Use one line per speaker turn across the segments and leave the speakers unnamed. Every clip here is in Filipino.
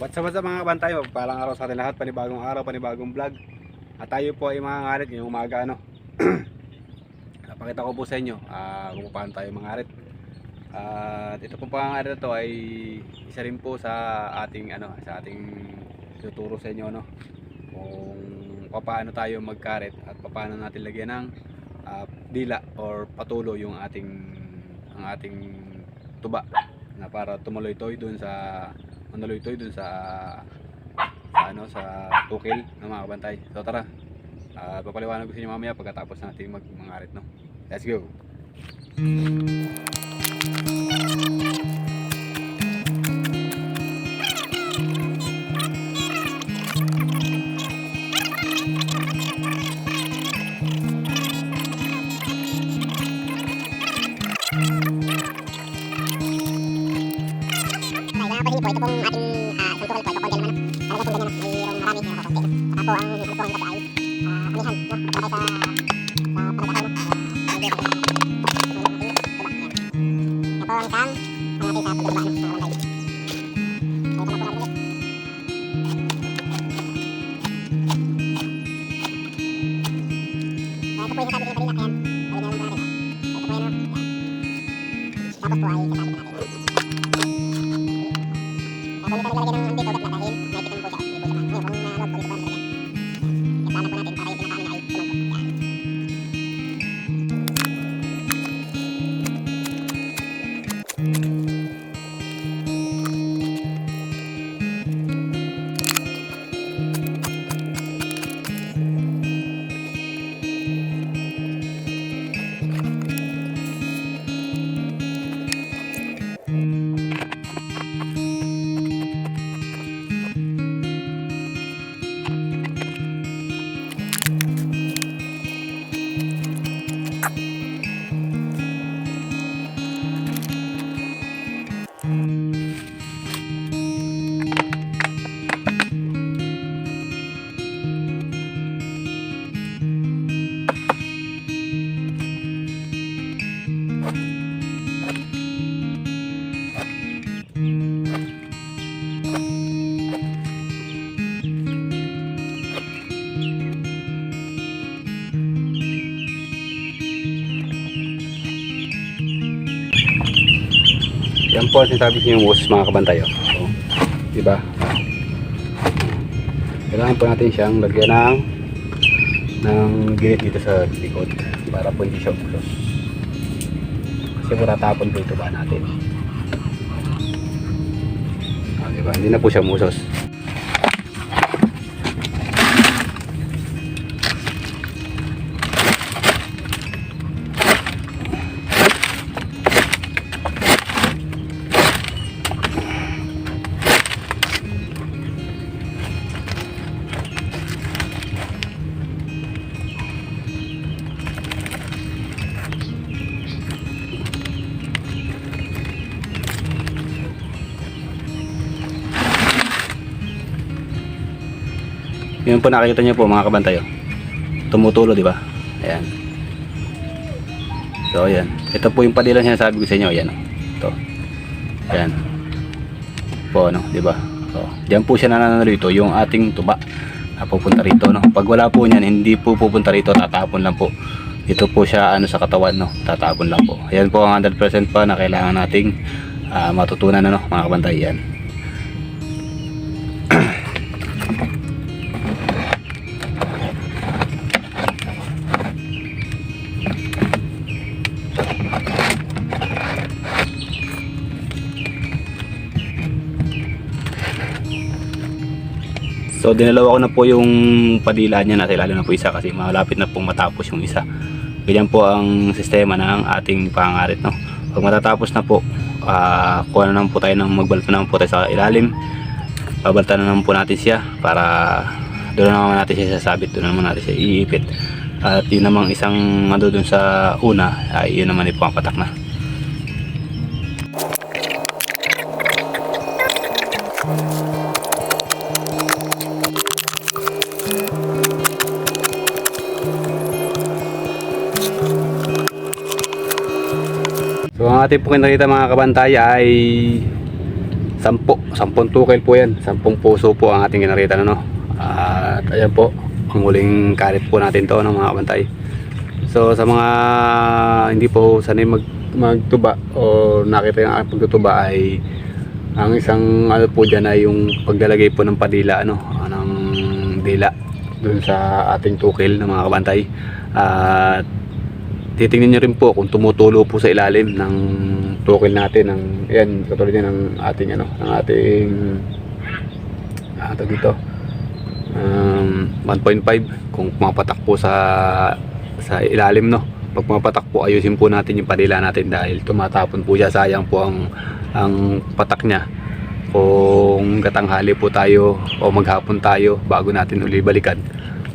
What's up mga kabantay, palang araw sa atin lahat, panibagong araw, panibagong vlog. At tayo po ay mangangarit ngayong umaga Napakita ko po sa inyo kung paano tayo mangarit. At ito pong pangangarit na to ay isa rin po sa ating tuturo sa inyo kung paano tayo magkarit at paano natin lagyan ng dila or patulo yung ating tuba na para tumuloy-toy dun sa sa tukil ng mga kabantay. So tara, papaliwanag ko sa inyo mamaya pagkatapos natin mangarit, no? Let's go!
Ito pong ating isang tukal po. Ito konti naman. Talaga pong ganyan. Mayroong marami. Mayroong konti. Saka po ang hagpuan kasi ay anihan. Patay sa palagahaw. Yan po ang sang. Ang natin sa pagbaba. Mga bantay. Ito na po natin ulit. Ito po yung sasabi ko kanina. Ayan. Sabi naman natin. Ito po yan. Tapos po ay sasabi natin. Kung ito naglagay ng andito, dapat dahil may pitan po siya. Hindi po siya man. Ngayon, kung nalog po dito po natin. Iplanan po natin para yung pinakanin ay tumangkot. Yan.
Yan po ang sinasabi niyo yung hose mga kabantay. So, diba? Kailangan po natin siyang lagyan ng gilid dito sa likod para po hindi siya usos. Kasi po tatapon po ito ba natin. Diba? Hindi na po siya umusos. Yun po, nakikita niyo po mga kabantay, tumutulo, di ba? Ayan. So ayan, ito po yung padilan niya, sabi ko sa inyo. Ayan, ito. Ayan po, di ba? So diyan po siya nananalito yung ating tuba na pupunta rito, no? Pag wala po niyan, hindi po pupunta rito, tatapon lang po. Ito po siya sa katawan, no? Tatapon lang po. Ayan po ang 100% pa na kailangan nating matutunan, no, mga kabantay. Yan. So dinalawa ko na po yung padila niya, nasa ilalim na po isa kasi malapit na pong matapos yung isa. Ganyan po ang sistema ng ating pangarit, no? Pag matatapos na po, kuha na naman po tayo ng magbalot na naman po tayo sa ilalim. Babaltan na naman po natin siya para doon na naman natin siya sasabit, doon na naman natin siya iipit. At yun namang isang doon sa una, ay yun naman ipapatak na. So ang ating pong nakita mga kabantay ay Sampung tukil po yan, 10 puso po ang ating kinarita no. At ayan po ang huling karit po natin to ng mga kabantay. So sa mga hindi po sanay magtuba o nakita yung aking pagtutuba ay ang isang ano po dyan ay yung paglalagay po ng padila ng dila dun sa ating tukil ng mga kabantay. At titingnan nyo rin po kung tumutulo po sa ilalim ng tukil natin ng yan katulad yan ng ating ng ating dito 1.5 kung pumapatak po sa ilalim pag pumapatak po ayusin po natin yung padila natin dahil tumatapon po siya, sayang po ang patak niya. Kung gatanghali po tayo o maghapon tayo bago natin uli balikan,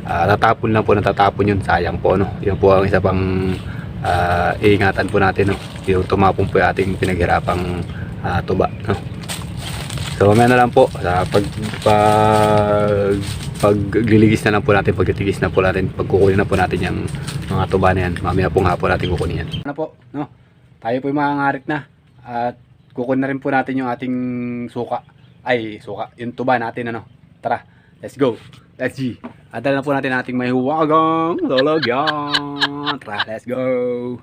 tatapon lang po, natatapon yun, sayang po yun po ang isa pang iingatan po natin yung tumapon po yung ating pinaghirapang tuba So mamaya na lang po sa pagliligis na lang po natin, pagtitigis na po natin, pagkukunin na po natin yung mga tuba na yan. Mamaya pong hapon natin kukunin yan. Ano po, tayo po yung mangangarit na at kukunin na rin po natin yung ating suka, yung tuba natin Tara, let's go, let's G. At dala na po natin ating may huwagang lalagyan. Tara, let's go.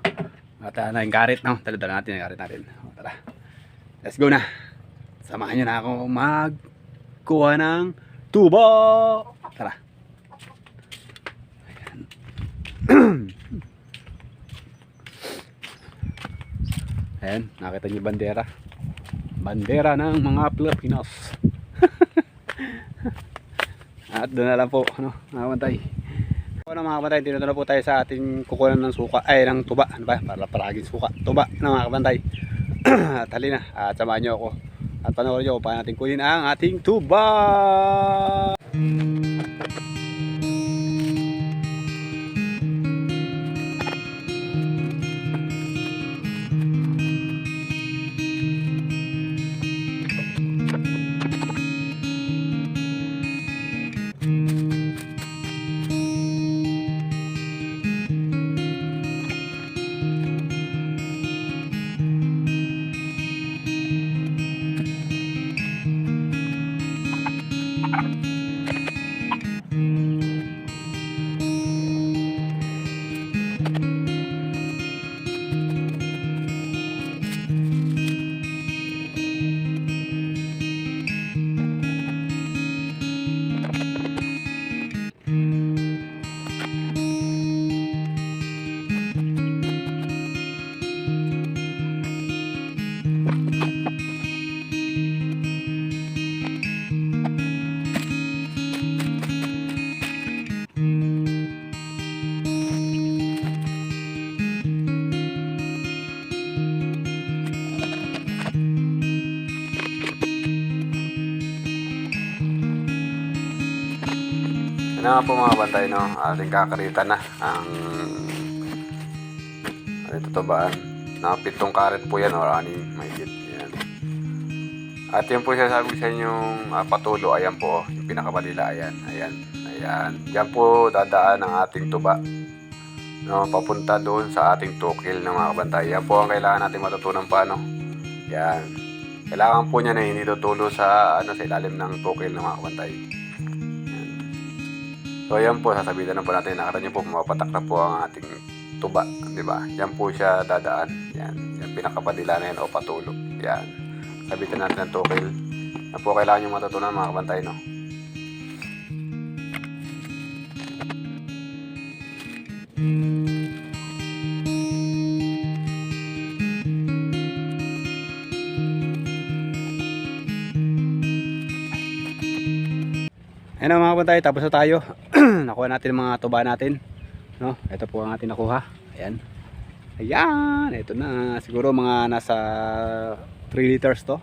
At yung karit dala natin yung karit natin. Tara, let's go na. Samahan nyo na ako magkuha ng tuba. Tara. Ayan, nakita nyo bandera. Bandera ng mga Pilipinas. At doon na lang po, mga bantay. Mga kabantay, dito na po tayo sa ating kukunan ng suka, ng tuba. Ano ba? Para palaging suka. Tuba na mga kabantay. At halina, at samahan nyo ako. At panoorin nyo paano natin kunin ang ating tuba. Ano nga po mga bantay, ating kakaritan na ang ito tubaan. Nakapitong karet po yan, or anim, may hit. Yan. At yan po sasabi sa inyong patulo, ayan po, yung pinakabalila, ayan. Yan po dadaan ang ating tuba. Papunta doon sa ating tukil ng mga bantay. Yan po ang kailangan natin matutunan pa, Yan. Kailangan po niya na hindi tutulo sa ilalim ng tukil ng mga bantay. So yan po, sasabitan na po natin, nakita nyo po, mapapatak na po ang ating tuba, di ba? Yan po siya dadaan, yan pinakapadila na yan o patulo, yan. Sabitan natin ang tukil. Yan po kailangan nyo matutunan mga kabantay, Ayan mga kabantay, tapos na tayo. Nakuha natin ang mga tuba natin. Ito po ang ating nakuha. Ayan, ito na. Siguro mga nasa 3 liters to.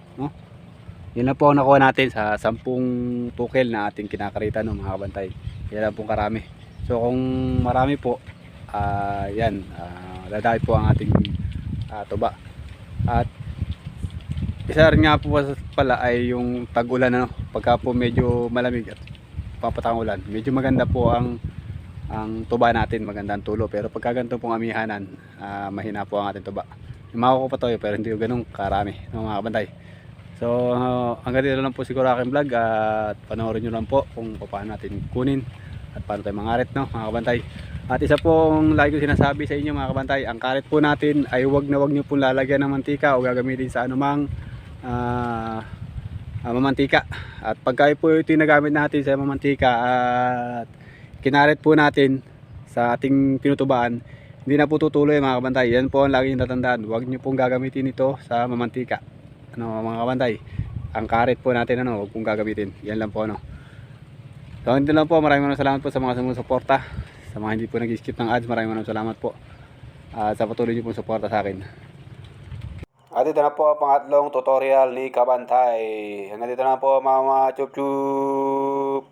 Yan lang po ang nakuha natin sa 10 tukil na ating kinakarita mga kabantay. Yan lang pong karami. So kung marami po, dadahit po ang ating tuba. At isa rin nga po pala ay yung tag-ulan, pagka po medyo malamig at papatang ulan, medyo maganda po ang tuba natin, magandang tulo. Pero pagka ganito pong amihanan, mahina po ang ating tuba. Makukuha pa tayo pero hindi ko ganun karami, mga kabantay. So hanggang dito lang po siguro aking vlog at panoorin nyo lang po kung paano natin kunin at paano tayo mangarit, no, mga kabantay. At isa pong lagi ko sinasabi sa inyo mga kabantay, ang karit po natin ay wag nyo pong lalagyan ng mantika o gagamitin sa anumang mamantika. At pagka po ito yung nagamit natin sa mamantika at kinarit po natin sa ating pinutubaan, hindi na po tutuloy mga kabantay. Yan po ang lagi nyo tatandaan, huwag nyo pong gagamitin ito sa mamantika, ano, mga kabantay. Ang karit po natin, ano, huwag pong gagamitin. Yan lang po, ano. So hindi lang po, maraming salamat po sa mga sumusuporta, sa mga hindi po nag-skip ng ads, maraming salamat po sa patuloy nyo pong suporta sa akin. At ito na po ang pangatlong tutorial ni Kabantay. Hanggang dito na po mga chup chup.